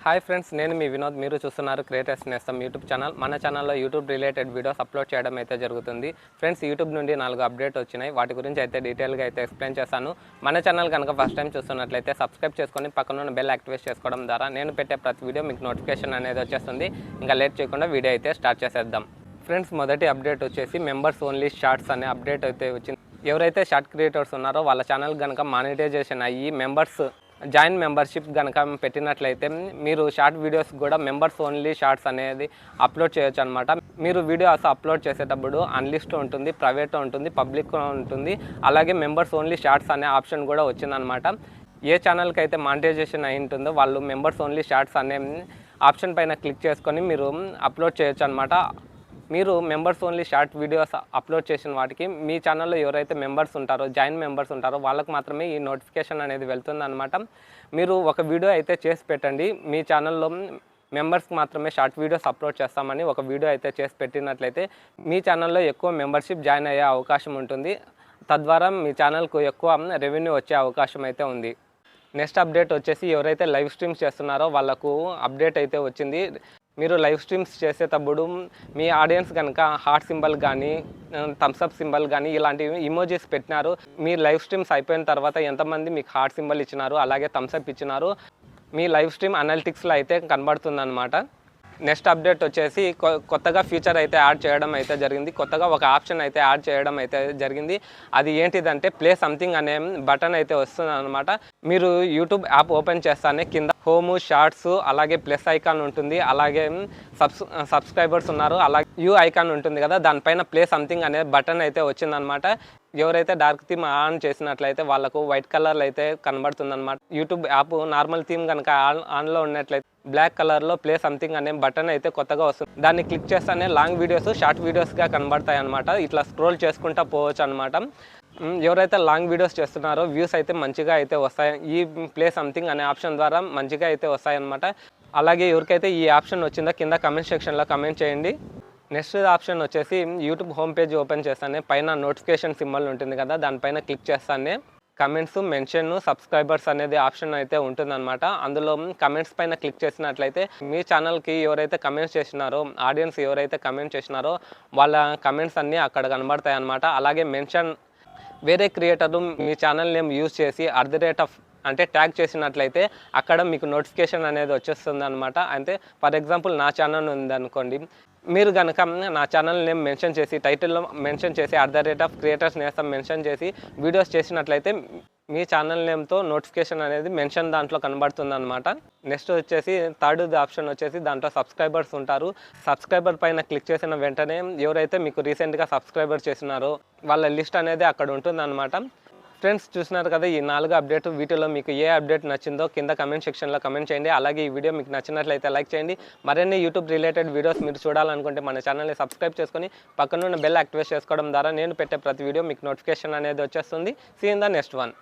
Hi friends, నేను మీ వినోద్. మీరు చూస్తున్నారు క్రియేటర్స్ నేస్తం యూట్యూబ్ ఛానల్. మన ఛానల్లో యూట్యూబ్ రిలేటెడ్ వీడియోస్ అప్లోడ్ చేయడం అయితే జరుగుతుంది. ఫ్రెండ్స్, యూట్యూబ్ నుండి 4 అప్డేట్ వచ్చినాయి. వాటి గురించి అయితే డీటెయిల్గా అయితే ఎక్స్ప్లెయిన్ చేస్తాను. మన ఛానల్ కనుక ఫస్ట్ టైం చూస్తున్నట్లయితే సబ్స్క్రైబ్ చేసుకొని పక్కన ఉన్న బెల్ యాక్టివేట్ చేసుకోవడం ద్వారా నేను పెట్టే ప్రతి వీడియో మీకు నోటిఫికేషన్ అనేది వచ్చేస్తుంది. ఇంకా లేట్ చేయకుండా వీడియో అయితే స్టార్ట్ చేసేద్దాం. ఫ్రెండ్స్, మొదటి అప్డేట్ వచ్చేసి మెంబర్స్ ఓన్లీ షార్ట్స్ అనే అప్డేట్ అయితే వచ్చింది. ఎవరైతే షార్ట్ క్రియేటర్స్ ఉన్నారో వాళ్ళ ఛానల్ కనుక మానిటైజేషన్ అయ్యి మెంబర్స్ జాయిన్ మెంబర్షిప్ కనుక పెట్టినట్లయితే మీరు షార్ట్ వీడియోస్ కూడా మెంబర్స్ ఓన్లీ షార్ట్స్ అనేది అప్లోడ్ చేయొచ్చు అనమాట. మీరు వీడియోస్ అప్లోడ్ చేసేటప్పుడు అన్లిస్ట్ ఉంటుంది, ప్రైవేట్ ఉంటుంది, పబ్లిక్ ఉంటుంది. అలాగే మెంబర్స్ ఓన్లీ షార్ట్స్ అనే ఆప్షన్ కూడా వచ్చిందనమాట. ఏ ఛానల్కి అయితే మానిటైజేషన్ అయి ఉంటుందో వాళ్ళు మెంబర్స్ ఓన్లీ షార్ట్స్ అనే ఆప్షన్ పైన క్లిక్ చేసుకొని మీరు అప్లోడ్ చేయొచ్చు అనమాట. మీరు members only short videos upload చేసిన వాటికి మీ ఛానల్లో ఎవరైతే మెంబర్స్ ఉంటారో, జాయిన్ మెంబర్స్ ఉంటారో వాళ్ళకి మాత్రమే ఈ నోటిఫికేషన్ అనేది వెళ్తుందన్నమాట. మీరు ఒక వీడియో అయితే చేసి పెట్టండి. మీ ఛానల్లో మెంబర్స్కి మాత్రమే షార్ట్ వీడియోస్ అప్లోడ్ చేస్తామని ఒక వీడియో అయితే చేసి పెట్టినట్లయితే మీ ఛానల్లో ఎక్కువ మెంబర్షిప్ జాయిన్ అయ్యే అవకాశం ఉంటుంది. తద్వారా మీ ఛానల్కు ఎక్కువ రెవెన్యూ వచ్చే అవకాశం అయితే ఉంది. నెక్స్ట్ అప్డేట్ వచ్చేసి ఎవరైతే లైవ్ స్ట్రీమ్స్ చేస్తున్నారో వాళ్ళకు అప్డేట్ అయితే వచ్చింది. మీరు లైవ్ స్ట్రీమ్స్ చేసేటప్పుడు మీ ఆడియన్స్ కనుక హార్ట్ సింబల్ కానీ, థమ్స్అప్ సింబల్ కానీ ఇలాంటివి ఇమోజీస్ పెట్టినారు. మీ లైవ్ స్ట్రీమ్స్ అయిపోయిన తర్వాత ఎంతమంది మీకు హార్ట్ సింబల్ ఇచ్చినారు, అలాగే థమ్స్అప్ ఇచ్చినారు, మీ లైవ్ స్ట్రీమ్ అనలిటిక్స్లో అయితే కనబడుతుందన్నమాట. నెక్స్ట్ అప్డేట్ వచ్చేసి కొత్తగా ఫీచర్ అయితే యాడ్ చేయడం అయితే జరిగింది. కొత్తగా ఒక ఆప్షన్ అయితే యాడ్ చేయడం అయితే జరిగింది. అది ఏంటిదంటే ప్లే సంథింగ్ అనే బటన్ అయితే వస్తుంది అనమాట. మీరు యూట్యూబ్ యాప్ ఓపెన్ చేస్తానే కింద హోము, షార్ట్స్, అలాగే ప్లస్ ఐకాన్ ఉంటుంది, అలాగే సబ్స్క్రైబర్స్ ఉన్నారు, అలాగే యూ ఐకాన్ ఉంటుంది కదా, దానిపైన ప్లే సంథింగ్ అనే బటన్ అయితే వచ్చిందనమాట. ఎవరైతే డార్క్ థీమ్ ఆన్ చేసినట్లయితే వాళ్ళకు వైట్ కలర్లో అయితే కనబడుతుంది అనమాట. యూట్యూబ్ యాప్ నార్మల్ థీమ్ కనుక ఆన్లో ఉన్నట్లయితే బ్లాక్ కలర్లో ప్లే సంథింగ్ అనే బటన్ అయితే కొత్తగా వస్తుంది. దాన్ని క్లిక్ చేస్తానే లాంగ్ వీడియోస్ షార్ట్ వీడియోస్గా కనబడతాయి అనమాట. ఇట్లా స్క్రోల్ చేసుకుంటూ పోవచ్చు అనమాట. ఎవరైతే లాంగ్ వీడియోస్ చేస్తున్నారో వ్యూస్ అయితే మంచిగా అయితే వస్తాయి. ఈ ప్లే సంథింగ్ అనే ఆప్షన్ ద్వారా మంచిగా అయితే వస్తాయన్నమాట. అలాగే ఎవరికైతే ఈ ఆప్షన్ వచ్చిందో కింద కమెంట్ సెక్షన్లో కమెంట్ చేయండి. నెక్స్ట్ ఆప్షన్ వచ్చేసి యూట్యూబ్ హోమ్ పేజ్ ఓపెన్ చేస్తానే పైన నోటిఫికేషన్ సింబల్ ఉంటుంది కదా, దానిపైన క్లిక్ చేస్తానే కమెంట్స్, మెన్షన్, సబ్స్క్రైబర్స్ అనేది ఆప్షన్ అయితే ఉంటుందన్నమాట. అందులో కమెంట్స్ పైన క్లిక్ చేసినట్లయితే మీ ఛానల్కి ఎవరైతే కమెంట్స్ చేసినారో, ఆడియన్స్ ఎవరైతే కమెంట్ చేసినారో వాళ్ళ కమెంట్స్ అన్నీ అక్కడ కనబడతాయి అన్నమాట. అలాగే మెన్షన్ వేరే క్రియేటర్లు మీ ఛానల్ నేమ్ యూజ్ చేసి అంటే ట్యాగ్ చేసినట్లయితే అక్కడ మీకు నోటిఫికేషన్ అనేది వచ్చేస్తుంది అనమాట. అంటే ఫర్ ఎగ్జాంపుల్ నా ఛానల్ ఉందనుకోండి, మీరు కనుక నా ఛానల్ నేమ్ మెన్షన్ చేసి టైటిల్లో మెన్షన్ చేసి @క్రియేటర్స్ నేస్తం మెన్షన్ చేసి వీడియోస్ చేసినట్లయితే మీ ఛానల్ నేమ్తో నోటిఫికేషన్ అనేది మెన్షన్ దాంట్లో కనబడుతుంది అనమాట. నెక్స్ట్ వచ్చేసి థర్డ్ ఆప్షన్ వచ్చేసి దాంట్లో సబ్స్క్రైబర్స్ ఉంటారు. సబ్స్క్రైబర్ పైన క్లిక్ చేసిన వెంటనే ఎవరైతే మీకు రీసెంట్గా సబ్స్క్రైబర్ చేసినారో వాళ్ళ లిస్ట్ అనేది అక్కడ ఉంటుంది అనమాట. ఫ్రెండ్స్, చూస్తున్నారు కదా ఈ 4 అప్డేట్. వీటిలో మీకు ఏ అప్డేట్ నచ్చిందో కింద కమెంట్ సెక్షన్లో కమెంట్ చేయండి. అలాగే ఈ వీడియో మీకు నచ్చినట్లయితే లైక్ చేయండి. మరిన్ని యూట్యూబ్ రిలేటెడ్ వీడియోస్ మీరు చూడాలనుకుంటే మన ఛానల్ని సబ్స్క్రైబ్ చేసుకొని పక్కనున్న బెల్ యాక్టివేట్ చేసుకోవడం ద్వారా నేను పెట్టే ప్రతి వీడియో మీకు నోటిఫికేషన్ అనేది వచ్చేస్తుంది. See in the next one.